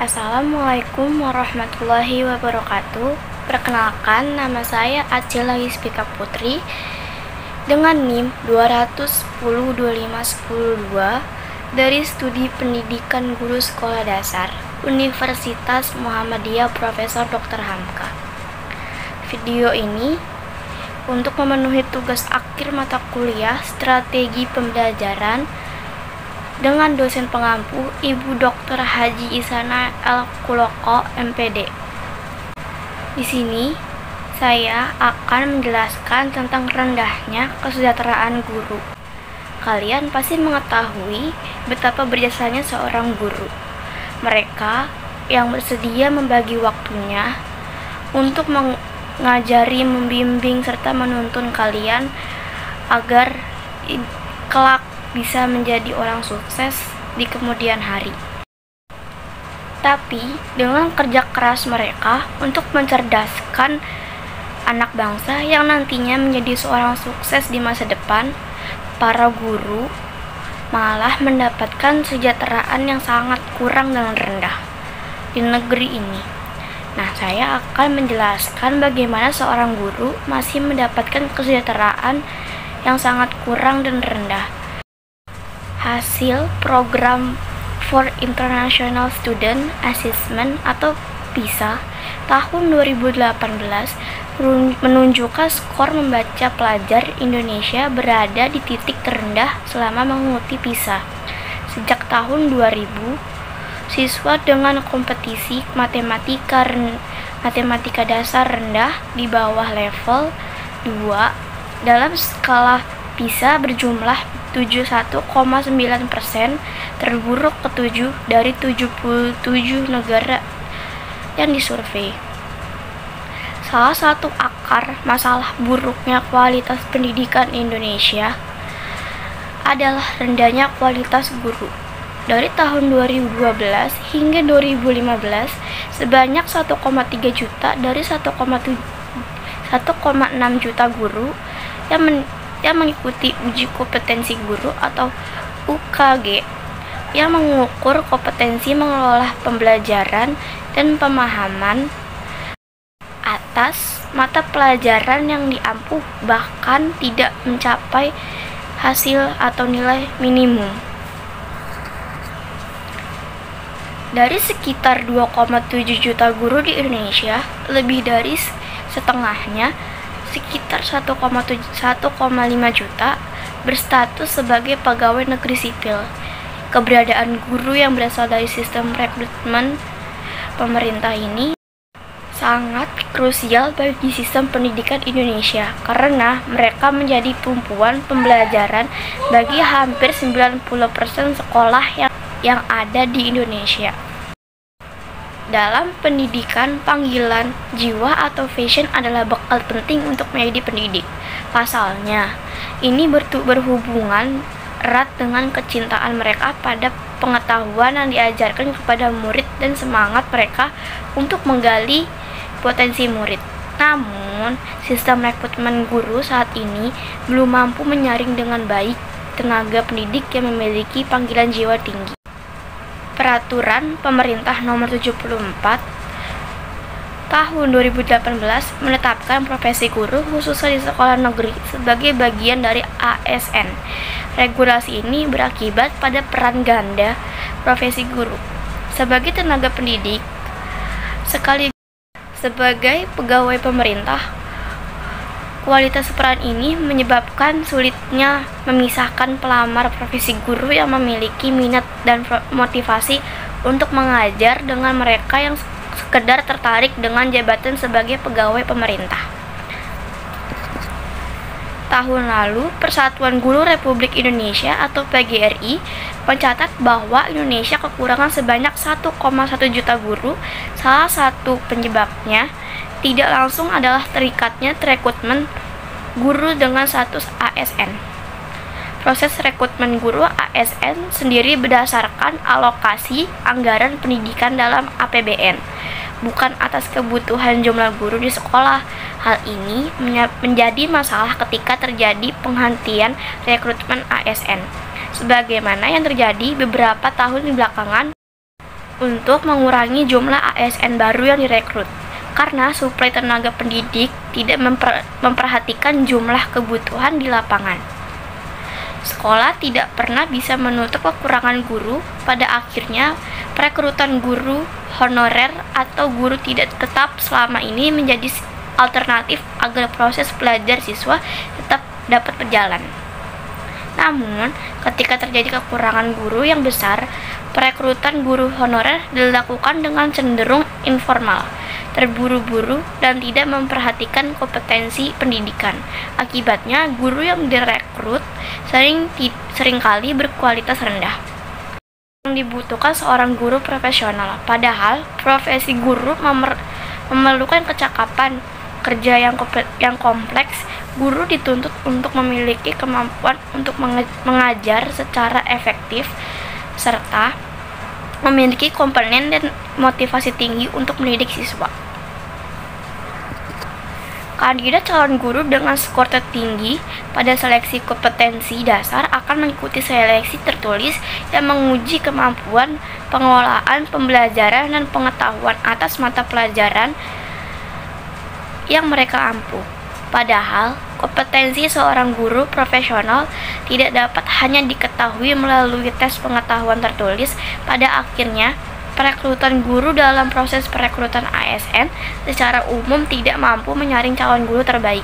Assalamualaikum warahmatullahi wabarakatuh. Perkenalkan, nama saya Acila Yusbika Putri dengan NIM 2102510 dari Studi Pendidikan Guru Sekolah Dasar Universitas Muhammadiyah Profesor Dr. Hamka. Video ini untuk memenuhi tugas akhir mata kuliah Strategi Pembelajaran dengan dosen pengampu Ibu Dr. Haji Isana El Kuloko, MPD. Di sini saya akan menjelaskan tentang rendahnya kesejahteraan guru. Kalian pasti mengetahui betapa berjasanya seorang guru. Mereka yang bersedia membagi waktunya untuk mengajari, membimbing, serta menuntun kalian agar kelak bisa menjadi orang sukses di kemudian hari. Tapi dengan kerja keras mereka untuk mencerdaskan anak bangsa yang nantinya menjadi seorang sukses di masa depan, para guru malah mendapatkan kesejahteraan yang sangat kurang dan rendah di negeri ini. Nah, saya akan menjelaskan bagaimana seorang guru masih mendapatkan kesejahteraan yang sangat kurang dan rendah. Hasil program for International Student Assessment atau PISA tahun 2018 menunjukkan skor membaca pelajar Indonesia berada di titik terendah selama mengikuti PISA. Sejak tahun 2000, siswa dengan kompetisi matematika dasar rendah di bawah level 2 dalam skala PISA berjumlah 71,9%, terburuk ke-7 dari 77 negara yang disurvei. Salah satu akar masalah buruknya kualitas pendidikan Indonesia adalah rendahnya kualitas guru. Dari tahun 2012 hingga 2015, sebanyak 1,3 juta dari 1,6 juta guru yang mengikuti uji kompetensi guru atau UKG yang mengukur kompetensi mengelola pembelajaran dan pemahaman atas mata pelajaran yang diampu bahkan tidak mencapai hasil atau nilai minimum. Dari sekitar 2,7 juta guru di Indonesia, lebih dari setengahnya, sekitar 1,5 juta berstatus sebagai pegawai negeri sipil. Keberadaan guru yang berasal dari sistem rekrutmen pemerintah ini sangat krusial bagi sistem pendidikan Indonesia karena mereka menjadi tumpuan pembelajaran bagi hampir 90% sekolah yang ada di Indonesia. Dalam pendidikan, panggilan jiwa atau passion adalah bekal penting untuk menjadi pendidik. Pasalnya, ini berhubungan erat dengan kecintaan mereka pada pengetahuan yang diajarkan kepada murid dan semangat mereka untuk menggali potensi murid. Namun, sistem rekrutmen guru saat ini belum mampu menyaring dengan baik tenaga pendidik yang memiliki panggilan jiwa tinggi. Peraturan Pemerintah Nomor 74 Tahun 2018 menetapkan profesi guru khususnya di sekolah negeri sebagai bagian dari ASN. Regulasi ini berakibat pada peran ganda profesi guru sebagai tenaga pendidik sekaligus sebagai pegawai pemerintah. Kualitas peran ini menyebabkan sulitnya memisahkan pelamar profesi guru yang memiliki minat dan motivasi untuk mengajar dengan mereka yang sekedar tertarik dengan jabatan sebagai pegawai pemerintah. Tahun lalu, Persatuan Guru Republik Indonesia atau PGRI mencatat bahwa Indonesia kekurangan sebanyak 1,1 juta guru. Salah satu penyebabnya tidak langsung adalah terikatnya rekrutmen guru dengan status ASN. Proses rekrutmen guru ASN sendiri berdasarkan alokasi anggaran pendidikan dalam APBN, bukan atas kebutuhan jumlah guru di sekolah. Hal ini menjadi masalah ketika terjadi penghentian rekrutmen ASN, sebagaimana yang terjadi beberapa tahun belakangan untuk mengurangi jumlah ASN baru yang direkrut, karena suplai tenaga pendidik tidak memperhatikan jumlah kebutuhan di lapangan. Sekolah tidak pernah bisa menutup kekurangan guru. Pada akhirnya, perekrutan guru honorer atau guru tidak tetap selama ini menjadi alternatif agar proses belajar siswa tetap dapat berjalan. Namun, ketika terjadi kekurangan guru yang besar, perekrutan guru honorer dilakukan dengan cenderung informal, terburu-buru, dan tidak memperhatikan kompetensi pendidikan. Akibatnya, guru yang direkrut seringkali berkualitas rendah. Yang dibutuhkan seorang guru profesional, padahal profesi guru memerlukan kecakapan kerja yang kompleks. Guru dituntut untuk memiliki kemampuan untuk mengajar secara efektif serta memiliki komponen dan motivasi tinggi untuk mendidik siswa. Kandidat calon guru dengan skor tertinggi pada seleksi kompetensi dasar akan mengikuti seleksi tertulis yang menguji kemampuan pengelolaan pembelajaran dan pengetahuan atas mata pelajaran yang mereka ampuh. Padahal, kompetensi seorang guru profesional tidak dapat hanya diketahui melalui tes pengetahuan tertulis. Pada akhirnya, perekrutan guru dalam proses perekrutan ASN secara umum tidak mampu menyaring calon guru terbaik.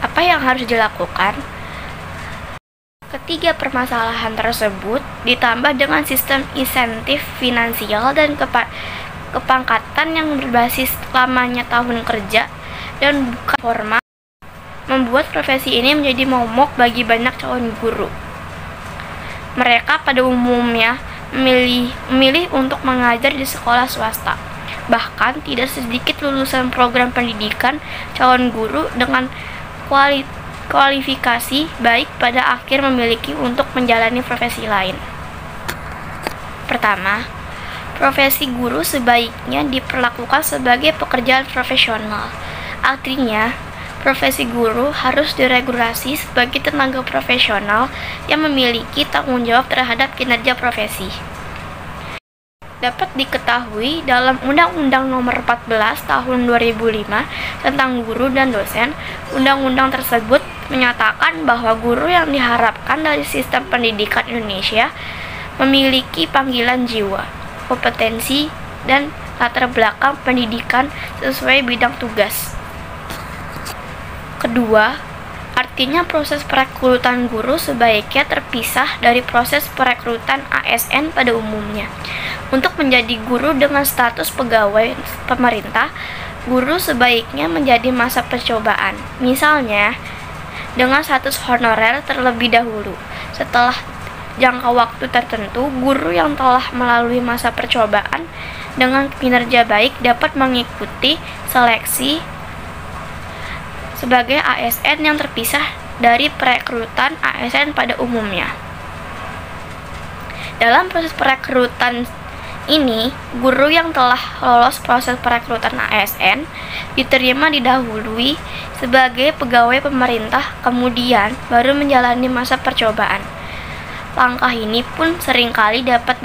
Apa yang harus dilakukan? Ketiga permasalahan tersebut ditambah dengan sistem insentif finansial dan kepangkatan yang berbasis lamanya tahun kerja dan bukan formal, membuat profesi ini menjadi momok bagi banyak calon guru. Mereka pada umumnya memilih untuk mengajar di sekolah swasta. Bahkan tidak sedikit lulusan program pendidikan calon guru dengan kualifikasi baik pada akhir memiliki untuk menjalani profesi lain. Pertama, profesi guru sebaiknya diperlakukan sebagai pekerjaan profesional. Artinya, profesi guru harus diregulasi sebagai tenaga profesional yang memiliki tanggung jawab terhadap kinerja profesi. Dapat diketahui dalam Undang-Undang Nomor 14 Tahun 2005 tentang guru dan dosen, undang-undang tersebut menyatakan bahwa guru yang diharapkan dari sistem pendidikan Indonesia memiliki panggilan jiwa, kompetensi, dan latar belakang pendidikan sesuai bidang tugas. Kedua, artinya proses perekrutan guru sebaiknya terpisah dari proses perekrutan ASN pada umumnya. Untuk menjadi guru dengan status pegawai pemerintah, guru sebaiknya menjadi masa percobaan. Misalnya, dengan status honorer terlebih dahulu. Setelah jangka waktu tertentu, guru yang telah melalui masa percobaan dengan kinerja baik dapat mengikuti seleksi sebagai ASN yang terpisah dari perekrutan ASN pada umumnya. Dalam proses perekrutan ini, guru yang telah lolos proses perekrutan ASN diterima didahului sebagai pegawai pemerintah, kemudian baru menjalani masa percobaan. Langkah ini pun seringkali dapat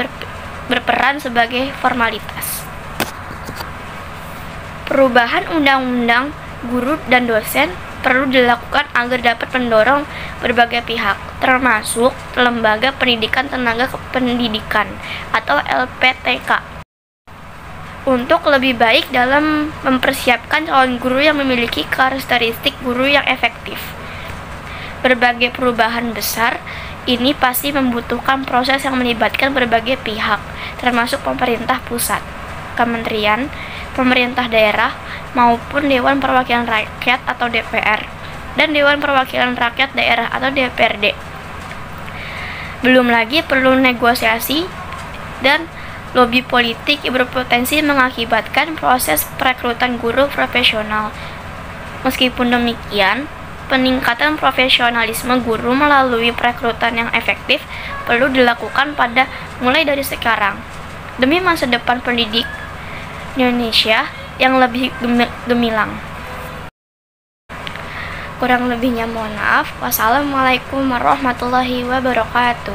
berperan sebagai formalitas. Perubahan undang-undang guru dan dosen perlu dilakukan agar dapat mendorong berbagai pihak, termasuk Lembaga Pendidikan Tenaga Pendidikan atau LPTK, untuk lebih baik dalam mempersiapkan calon guru yang memiliki karakteristik guru yang efektif. Berbagai perubahan besar ini pasti membutuhkan proses yang melibatkan berbagai pihak, termasuk pemerintah pusat, kementerian, pemerintah daerah, maupun Dewan Perwakilan Rakyat atau DPR, dan Dewan Perwakilan Rakyat Daerah atau DPRD. Belum lagi perlu negosiasi dan lobi politik yang berpotensi mengakibatkan proses perekrutan guru profesional. Meskipun demikian, peningkatan profesionalisme guru melalui perekrutan yang efektif perlu dilakukan mulai dari sekarang, demi masa depan pendidik Indonesia yang lebih gemilang. Kurang lebihnya mohon maaf. Wassalamualaikum warahmatullahi wabarakatuh.